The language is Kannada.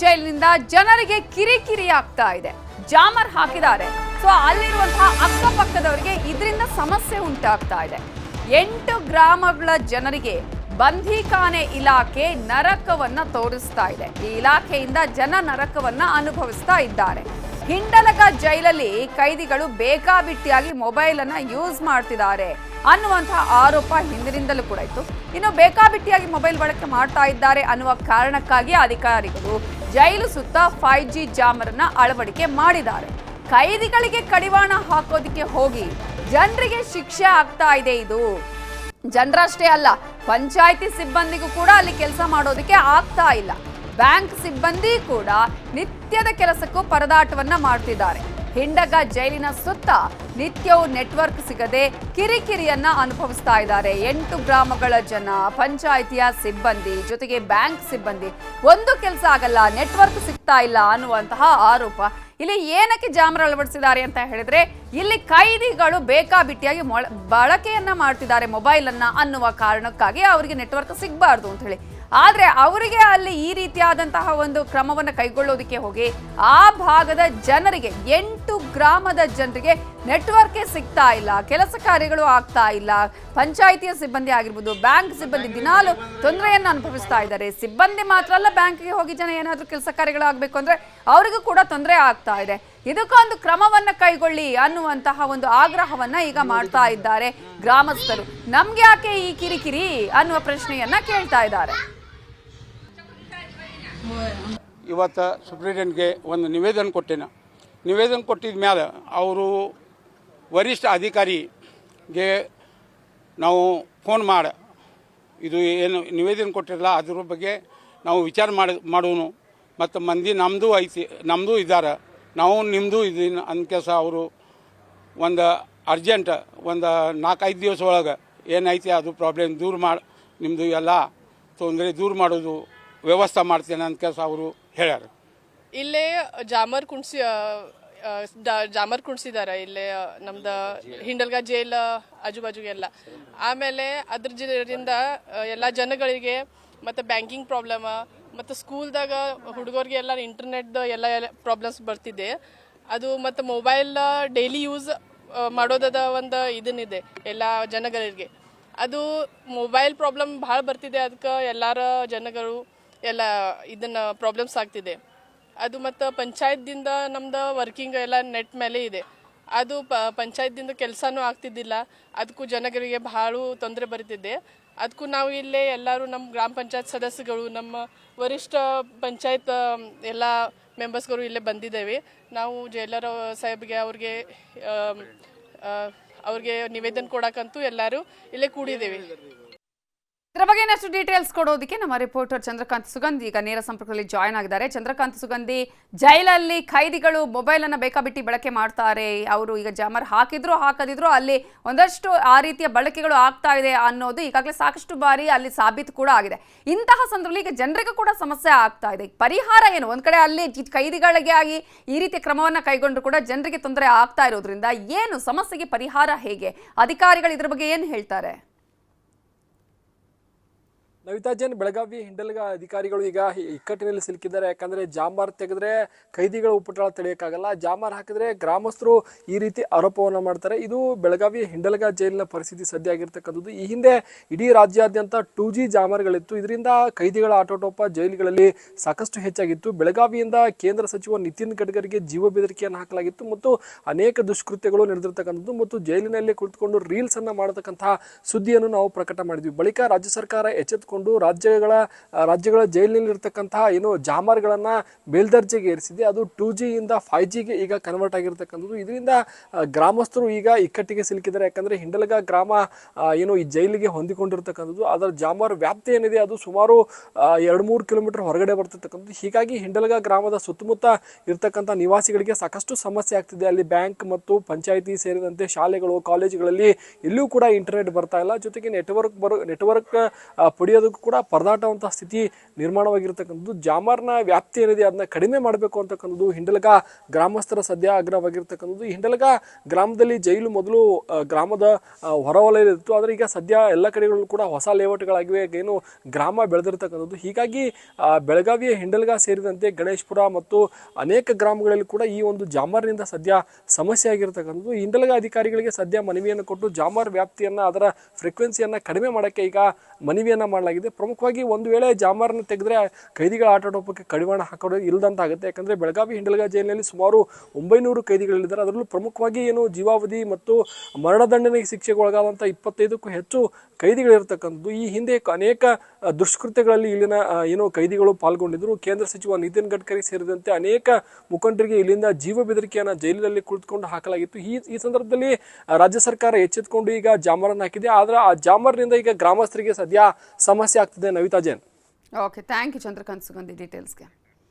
ಜೈಲಿನಿಂದ ಜನರಿಗೆ ಕಿರಿಕಿರಿ ಆಗ್ತಾ ಇದೆ. ಜಾಮರ್ ಹಾಕಿದ್ದಾರೆ. ಸೊ ಅಲ್ಲಿರುವಂತಹ ಅಕ್ಕಪಕ್ಕದವರಿಗೆ ಇದರಿಂದ ಸಮಸ್ಯೆ ಉಂಟಾಗ್ತಾ ಇದೆ. 8 ಗ್ರಾಮಗಳ ಜನರಿಗೆ ಬಂಧೀಖಾನೆ ಇಲಾಖೆ ನರಕವನ್ನ ತೋರಿಸ್ತಾ ಇದೆ. ಈ ಇಲಾಖೆಯಿಂದ ಜನ ನರಕವನ್ನ ಅನುಭವಿಸ್ತಾ ಇದ್ದಾರೆ. ಹಿಂಡಲಗ ಜೈಲಲ್ಲಿ ಕೈದಿಗಳು ಬೇಕಾಬಿಟ್ಟಿಯಾಗಿ ಮೊಬೈಲ್ ಅನ್ನ ಯೂಸ್ ಮಾಡ್ತಿದ್ದಾರೆ ಅನ್ನುವಂತಹ ಆರೋಪ ಹಿಂದಿನಿಂದಲೂ ಕೂಡ ಇತ್ತು. ಇನ್ನು ಬೇಕಾಬಿಟ್ಟಿಯಾಗಿ ಮೊಬೈಲ್ ಬಳಕೆ ಮಾಡ್ತಾ ಇದ್ದಾರೆ ಅನ್ನುವ ಕಾರಣಕ್ಕಾಗಿ ಅಧಿಕಾರಿಗಳು ಜೈಲು ಸುತ್ತ 5G ಜಾಮರ್ ಅನ್ನ ಅಳವಡಿಕೆ ಮಾಡಿದ್ದಾರೆ. ಕೈದಿಗಳಿಗೆ ಕಡಿವಾಣ ಹಾಕೋದಿಕ್ಕೆ ಹೋಗಿ ಜನರಿಗೆ ಶಿಕ್ಷೆ ಆಗ್ತಾ ಇದೆ. ಇದು ಜನರಷ್ಟೇ ಅಲ್ಲ, ಪಂಚಾಯಿತಿ ಸಿಬ್ಬಂದಿಗೂ ಕೂಡ ಅಲ್ಲಿ ಕೆಲಸ ಮಾಡೋದಕ್ಕೆ ಆಗ್ತಾ ಇಲ್ಲ. ಬ್ಯಾಂಕ್ ಸಿಬ್ಬಂದಿ ಕೂಡ ನಿತ್ಯದ ಕೆಲಸಕ್ಕೂ ಪರದಾಟವನ್ನ ಮಾಡ್ತಿದ್ದಾರೆ. ಹಿಂಡಗ ಜೈಲಿನ ಸುತ್ತ ನಿತ್ಯವೂ ನೆಟ್ವರ್ಕ್ ಸಿಗದೆ ಕಿರಿಕಿರಿಯನ್ನ ಅನುಭವಿಸ್ತಾ ಇದ್ದಾರೆ. 8 ಗ್ರಾಮಗಳ ಜನ, ಪಂಚಾಯಿತಿಯ ಸಿಬ್ಬಂದಿ ಜೊತೆಗೆ ಬ್ಯಾಂಕ್ ಸಿಬ್ಬಂದಿ, ಒಂದು ಕೆಲಸ ಆಗಲ್ಲ, ನೆಟ್ವರ್ಕ್ ಸಿಗ್ತಾ ಇಲ್ಲ ಅನ್ನುವಂತಹ ಆರೋಪ. ಇಲ್ಲಿ ಏನಕ್ಕೆ ಜಾಮರ್ ಅಳವಡಿಸಿದ್ದಾರೆ ಅಂತ ಹೇಳಿದ್ರೆ, ಇಲ್ಲಿ ಕೈದಿಗಳು ಬೇಕಾಬಿಟ್ಟಿಯಾಗಿ ಬಳಕೆಯನ್ನ ಮಾಡ್ತಿದ್ದಾರೆ ಮೊಬೈಲ್ ಅನ್ನ ಅನ್ನುವ ಕಾರಣಕ್ಕಾಗಿ ಅವರಿಗೆ ನೆಟ್ವರ್ಕ್ ಸಿಗಬಾರ್ದು ಅಂತ ಹೇಳಿ. ಆದ್ರೆ ಅವರಿಗೆ ಅಲ್ಲಿ ಈ ರೀತಿಯಾದಂತಹ ಒಂದು ಕ್ರಮವನ್ನು ಕೈಗೊಳ್ಳೋದಕ್ಕೆ ಹೋಗಿ ಆ ಭಾಗದ ಜನರಿಗೆ, 8 ಗ್ರಾಮದ ಜನರಿಗೆ ನೆಟ್ವರ್ಕೇ ಸಿಗ್ತಾ ಇಲ್ಲ, ಕೆಲಸ ಕಾರ್ಯಗಳು ಆಗ್ತಾ ಇಲ್ಲ. ಪಂಚಾಯಿತಿಯ ಸಿಬ್ಬಂದಿ ಆಗಿರ್ಬೋದು, ಬ್ಯಾಂಕ್ ಸಿಬ್ಬಂದಿ ದಿನಾಲು ತೊಂದರೆಯನ್ನು ಅನುಭವಿಸ್ತಾ ಇದ್ದಾರೆ. ಸಿಬ್ಬಂದಿ ಮಾತ್ರ ಅಲ್ಲ, ಬ್ಯಾಂಕ್ಗೆ ಹೋಗಿ ಜನ ಏನಾದರೂ ಕೆಲಸ ಕಾರ್ಯಗಳಾಗಬೇಕು ಅಂದ್ರೆ ಅವರಿಗೂ ಕೂಡ ತೊಂದರೆ ಆಗ್ತಾ ಇದೆ. ಇದಕ್ಕೊಂದು ಕ್ರಮವನ್ನ ಕೈಗೊಳ್ಳಿ ಅನ್ನುವಂತಹ ಒಂದು ಆಗ್ರಹವನ್ನ ಈಗ ಮಾಡ್ತಾ ಇದ್ದಾರೆ ಗ್ರಾಮಸ್ಥರು. ನಮ್ಗೆ ಯಾಕೆ ಈ ಕಿರಿಕಿರಿ ಅನ್ನುವ ಪ್ರಶ್ನೆಯನ್ನ ಕೇಳ್ತಾ ಇದ್ದಾರೆ. ಇವತ್ತು ಸುಪ್ರೀಂಟೆಂಡೆಂಟ್ಗೆ ಒಂದು ನಿವೇದನೆ ಕೊಟ್ಟಿದ ಮೇಲೆ ಅವರು ವರಿಷ್ಠ ಅಧಿಕಾರಿಗೆ ನಾವು ಫೋನ್ ಮಾಡಿ ಇದು ಏನು ನಿವೇದನೆ ಕೊಟ್ಟಿರಲ್ಲ ಅದ್ರ ಬಗ್ಗೆ ನಾವು ವಿಚಾರ ಮಾಡೋನು, ಮತ್ತು ಮಂದಿ ನಮ್ಮದು ಇದ್ದಾರೆ, ನಾವು ನಿಮ್ಮದು ಇದೀನಿ ಅಂದ್ಕೆಸ ಅವರು ಒಂದು ಅರ್ಜೆಂಟ್ ಒಂದು 4-5 ದಿವಸ ಒಳಗೆ ಏನೈತಿ ಅದು ಪ್ರಾಬ್ಲಮ್ ದೂರ ಮಾಡಿ ನಿಮ್ಮದು ಎಲ್ಲ ತೊಂದರೆ ದೂರ ಮಾಡೋದು ವ್ಯವಸ್ಥೆ ಮಾಡ್ತೇನೆ ಅಂತ ಕೆಲಸ ಅವರು ಹೇಳ್ಯಾರ. ಇಲ್ಲೇ ಜಾಮರ್ ಕುಣಿಸಿದ್ದಾರೆ ಇಲ್ಲೇ ನಮ್ದು ಹಿಂಡಲ್ಗ ಜೈಲ್ ಆಜುಬಾಜುಗೆಲ್ಲ. ಆಮೇಲೆ ಅದ್ರ ಜನರಿಂದ ಎಲ್ಲ ಜನಗಳಿಗೆ ಮತ್ತು ಬ್ಯಾಂಕಿಂಗ್ ಪ್ರಾಬ್ಲಮ್ ಮತ್ತು ಸ್ಕೂಲ್ದಾಗ ಹುಡುಗರಿಗೆ ಎಲ್ಲ ಇಂಟರ್ನೆಟ್ದು ಎಲ್ಲ ಪ್ರಾಬ್ಲಮ್ಸ್ ಬರ್ತಿದೆ. ಅದು ಮತ್ತು ಮೊಬೈಲ್ ಡೈಲಿ ಯೂಸ್ ಮಾಡೋದದ ಒಂದು ಇದನ್ನಿದೆ ಎಲ್ಲ ಜನಗಳಿಗೆ. ಅದು ಮೊಬೈಲ್ ಪ್ರಾಬ್ಲಮ್ ಭಾಳ ಬರ್ತಿದೆ, ಅದಕ್ಕೆ ಎಲ್ಲರ ಜನಗಳು ಎಲ್ಲ ಇದನ್ನು ಪ್ರಾಬ್ಲಮ್ಸ್ ಆಗ್ತಿದೆ. ಅದು ಮತ್ತು ಪಂಚಾಯತ್ದಿಂದ ನಮ್ದು ವರ್ಕಿಂಗ್ ಎಲ್ಲ ನೆಟ್ ಮೇಲೆ ಇದೆ. ಅದು ಪಂಚಾಯತ್ದಿಂದ ಕೆಲಸನೂ ಆಗ್ತಿದ್ದಿಲ್ಲ, ಅದಕ್ಕೂ ಜನಗಳಿಗೆ ಭಾಳ ತೊಂದರೆ ಬರ್ತಿದೆ. ಅದಕ್ಕೂ ನಾವು ಇಲ್ಲೇ ಎಲ್ಲರೂ ನಮ್ಮ ಗ್ರಾಮ ಪಂಚಾಯತ್ ಸದಸ್ಯಗಳು, ನಮ್ಮ ವರಿಷ್ಠ ಪಂಚಾಯತ್ ಎಲ್ಲ ಮೆಂಬರ್ಸ್ಗಳು ಇಲ್ಲೇ ಬಂದಿದ್ದೇವೆ. ನಾವು ಜೈಲರ್ ಸಾಹೇಬ್ಗೆ ಅವ್ರಿಗೆ ನಿವೇದನೆ ಕೊಡಕ್ಕಂತೂ ಎಲ್ಲರೂ ಇಲ್ಲೇ ಕೂಡಿದ್ದೇವೆ. ಇದರ ಬಗ್ಗೆ ಇನ್ನಷ್ಟು ಡೀಟೇಲ್ಸ್ ಕೊಡೋದಕ್ಕೆ ನಮ್ಮ ರಿಪೋರ್ಟರ್ ಚಂದ್ರಕಾಂತ್ ಸುಗಂಧಿ ಈಗ ನೇರ ಸಂಪರ್ಕದಲ್ಲಿ ಜಾಯ್ನ್ ಆಗಿದ್ದಾರೆ. ಚಂದ್ರಕಾಂತ್ ಸುಗಂಧಿ, ಜೈಲಲ್ಲಿ ಖೈದಿಗಳು ಮೊಬೈಲ್ ಅನ್ನ ಬೇಕಾಬಿಟ್ಟಿ ಬಳಕೆ ಮಾಡ್ತಾರೆ. ಅವರು ಈಗ ಜಾಮರ್ ಹಾಕದಿದ್ರು ಅಲ್ಲಿ ಒಂದಷ್ಟು ಆ ರೀತಿಯ ಬಳಕೆಗಳು ಆಗ್ತಾ ಇದೆ ಅನ್ನೋದು ಈಗಾಗಲೇ ಸಾಕಷ್ಟು ಬಾರಿ ಅಲ್ಲಿ ಸಾಬೀತು ಕೂಡ ಆಗಿದೆ. ಇಂತಹ ಸಂದರ್ಭದಲ್ಲಿ ಈಗ ಜನರಿಗೂ ಕೂಡ ಸಮಸ್ಯೆ ಆಗ್ತಾ ಇದೆ. ಪರಿಹಾರ ಏನು? ಒಂದ್ ಕಡೆ ಅಲ್ಲಿ ಕೈದಿಗಳಿಗೆ ಆಗಿ ಈ ರೀತಿಯ ಕ್ರಮವನ್ನ ಕೈಗೊಂಡ್ರು ಕೂಡ ಜನರಿಗೆ ತೊಂದರೆ ಆಗ್ತಾ ಇರೋದ್ರಿಂದ ಏನು ಸಮಸ್ಯೆಗೆ ಪರಿಹಾರ ಹೇಗೆ? ಅಧಿಕಾರಿಗಳು ಇದ್ರ ಬಗ್ಗೆ ಏನು ಹೇಳ್ತಾರೆ? ನವಿತಾ ಜೈನ್, ಬೆಳಗಾವಿ ಹಿಂಡಲ್ಗ ಅಧಿಕಾರಿಗಳು ಈಗ ಇಕ್ಕಟ್ಟಿನಲ್ಲಿ ಸಿಲುಕಿದ್ದಾರೆ. ಯಾಕಂದ್ರೆ ಜಾಮರ್ ತೆಗೆದ್ರೆ ಕೈದಿಗಳ ಉಪಟಳ ತಡೆಯೋಕ್ಕಾಗಲ್ಲ, ಜಾಮರ್ ಹಾಕಿದ್ರೆ ಗ್ರಾಮಸ್ಥರು ಈ ರೀತಿ ಆರೋಪವನ್ನು ಮಾಡ್ತಾರೆ. ಇದು ಬೆಳಗಾವಿ ಹಿಂಡಲ್ಗ ಜೈಲಿನ ಪರಿಸ್ಥಿತಿ ಸದ್ಯ ಆಗಿರ್ತಕ್ಕಂಥದ್ದು. ಈ ಹಿಂದೆ ಇಡೀ ರಾಜ್ಯಾದ್ಯಂತ 2G ಜಾಮರ್ಗಳಿತ್ತು. ಇದರಿಂದ ಕೈದಿಗಳ ಆಟೋಟೋಪ ಜೈಲುಗಳಲ್ಲಿ ಸಾಕಷ್ಟು ಹೆಚ್ಚಾಗಿತ್ತು. ಬೆಳಗಾವಿಯಿಂದ ಕೇಂದ್ರ ಸಚಿವ ನಿತಿನ್ ಗಡ್ಕರಿಗೆ ಜೀವ ಬೆದರಿಕೆಯನ್ನು ಹಾಕಲಾಗಿತ್ತು ಮತ್ತು ಅನೇಕ ದುಷ್ಕೃತ್ಯಗಳು ನಡೆದಿರ್ತಕ್ಕಂಥದ್ದು ಮತ್ತು ಜೈಲಿನಲ್ಲಿ ಕುಳಿತುಕೊಂಡು ರೀಲ್ಸ್ ಅನ್ನ ಮಾಡತಕ್ಕಂತಹ ಸುದ್ದಿಯನ್ನು ನಾವು ಪ್ರಕಟ ಮಾಡಿದ್ವಿ. ಬಳಿಕ ರಾಜ್ಯ ಸರ್ಕಾರ ಎಚ್ಚೆತ್ತುಕೊಂಡು ರಾಜ್ಯಗಳ ಜೈಲಿನಲ್ಲಿ ಇರ್ತಕ್ಕಂತಹ ಏನು ಜಾಮರ್ಗಳನ್ನ ಮೇಲ್ದರ್ಜೆಗೆ ಏರಿಸಿದೆ. ಅದು 2G ಇಂದ 5Gಗೆ ಈಗ ಕನ್ವರ್ಟ್ ಆಗಿರ್ತಕ್ಕಂಥದ್ದು. ಇದರಿಂದ ಗ್ರಾಮಸ್ಥರು ಈಗ ಇಕ್ಕಟ್ಟಿಗೆ ಸಿಲುಕಿದ್ದಾರೆ. ಯಾಕಂದ್ರೆ ಹಿಂಡಲ್ಗ ಗ್ರಾಮ ಏನು ಈ ಜೈಲಿಗೆ ಹೊಂದಿಕೊಂಡಿರ್ತಕ್ಕಂಥದ್ದು, ಅದರ ಜಾಮರ್ ವ್ಯಾಪ್ತಿ ಏನಿದೆ ಅದು ಸುಮಾರು 2-3 ಕಿಲೋಮೀಟರ್ ಹೊರಗಡೆ ಬರ್ತಕ್ಕಂಥದ್ದು. ಹೀಗಾಗಿ ಹಿಂಡಲ್ಗ ಗ್ರಾಮದ ಸುತ್ತಮುತ್ತ ಇರ್ತಕ್ಕಂಥ ನಿವಾಸಿಗಳಿಗೆ ಸಾಕಷ್ಟು ಸಮಸ್ಯೆ ಆಗ್ತಿದೆ. ಅಲ್ಲಿ ಬ್ಯಾಂಕ್ ಮತ್ತು ಪಂಚಾಯಿತಿ ಸೇರಿದಂತೆ ಶಾಲೆಗಳು, ಕಾಲೇಜುಗಳಲ್ಲಿ ಎಲ್ಲೂ ಕೂಡ ಇಂಟರ್ನೆಟ್ ಬರ್ತಾ ಇಲ್ಲ. ಜೊತೆಗೆ ನೆಟ್ವರ್ಕ್ ಪಡೆಯೋದು ಬಿಡೋದಕ್ಕೂ ಕೂಡ ಪರದಾಟವಂತಹ ಸ್ಥಿತಿ ನಿರ್ಮಾಣವಾಗಿರ್ತಕ್ಕಂಥದ್ದು. ಜಾಮಾರ್ನ ವ್ಯಾಪ್ತಿ ಏನಿದೆ ಅದನ್ನ ಕಡಿಮೆ ಮಾಡಬೇಕು ಅಂತಕ್ಕಂಥದ್ದು ಹಿಂಡಲಗ ಗ್ರಾಮಸ್ಥರ ಸದ್ಯ ಆಗ್ರಹವಾಗಿರ್ತಕ್ಕಂಥದ್ದು. ಈ ಹಿಂಡಲಗ ಗ್ರಾಮದಲ್ಲಿ ಜೈಲು ಮೊದಲು ಗ್ರಾಮದ ಹೊರವಲಯದಲ್ಲಿತ್ತು, ಆದರೆ ಈಗ ಸದ್ಯ ಎಲ್ಲ ಕಡೆಗಳಲ್ಲೂ ಕೂಡ ಹೊಸ ಲೇಔಟ್ಗಳಾಗಿವೆ, ಏನು ಗ್ರಾಮ ಬೆಳೆದಿರ್ತಕ್ಕಂಥದ್ದು. ಹೀಗಾಗಿ ಬೆಳಗಾವಿಯ ಹಿಂಡಲಗ ಸೇರಿದಂತೆ ಗಣೇಶ್ಪುರ ಮತ್ತು ಅನೇಕ ಗ್ರಾಮಗಳಲ್ಲಿ ಕೂಡ ಈ ಒಂದು ಜಾಮಾರ್ನಿಂದ ಸದ್ಯ ಸಮಸ್ಯೆ ಆಗಿರ್ತಕ್ಕಂಥದ್ದು. ಹಿಂಡಲಗ ಅಧಿಕಾರಿಗಳಿಗೆ ಸದ್ಯ ಮನವಿಯನ್ನು ಕೊಟ್ಟು ಜಾಮಾರ್ ವ್ಯಾಪ್ತಿಯನ್ನ ಅದರ ಫ್ರೀಕ್ವೆನ್ಸಿಯನ್ನ ಕಡಿಮೆ ಮಾಡೋಕ್ಕೆ ಈಗ ಮನವಿಯನ್ನ ಮಾಡಲಾಗಿದೆ. ಪ್ರಮುಖವಾಗಿ ಒಂದು ವೇಳೆ ಜಾಮಾರ್ನ ತೆಗೆದ್ರೆ ಕೈದಿಗಳ ಆಟೋಟೋಪಕ್ಕೆ ಕಡಿವಾಣ ಹಾಕೋದು ಇಲ್ಲದಂತಾಗುತ್ತೆ. ಯಾಕಂದ್ರೆ ಬೆಳಗಾವಿ ಹಿಂಡಲಗ ಜೈಲಿನಲ್ಲಿ ಸುಮಾರು 900 ಕೈದಿಗಳಿದ್ದಾರೆ. ಅದರಲ್ಲೂ ಪ್ರಮುಖವಾಗಿ ಏನು ಜೀವಾವಧಿ ಮತ್ತು ಮರಣದಂಡನೆಗೆ ಶಿಕ್ಷೆಗೆ ಒಳಗಾದಂಥ 25ಕ್ಕೂ ಹೆಚ್ಚು ಕೈದಿಗಳಿರ್ತಕ್ಕಂಥದ್ದು. ಈ ಹಿಂದೆ ಅನೇಕ ದುಷ್ಕೃತ್ಯಗಳಲ್ಲಿ ಇಲ್ಲಿನ ಏನು ಕೈದಿಗಳು ಪಾಲ್ಗೊಂಡಿದ್ರು. ಕೇಂದ್ರ ಸಚಿವ ನಿತಿನ್ ಗಡ್ಕರಿ ಸೇರಿದಂತೆ ಅನೇಕ ಮುಖಂಡರಿಗೆ ಇಲ್ಲಿಂದ ಜೀವ ಬೆದರಿಕೆಯನ್ನು ಜೈಲಿನಲ್ಲಿ ಕುಳಿತುಕೊಂಡು ಹಾಕಲಾಗಿತ್ತು. ಈ ಸಂದರ್ಭದಲ್ಲಿ ರಾಜ್ಯ ಸರ್ಕಾರ ಎಚ್ಚೆತ್ತುಕೊಂಡು ಈಗ ಜಾಮರನ್ನು ಹಾಕಿದೆ. ಆದ್ರೆ ಆ ಜಾಮರ್ನಿಂದ ಈಗ ಗ್ರಾಮಸ್ಥರಿಗೆ ಸದ್ಯ ಸಮಸ್ಯೆ ಆಗ್ತಿದೆ. Navitha Jain. Okay, thank you Chandrakant Sugandhi ಡೀಟೇಲ್ಸ್ಗೆ.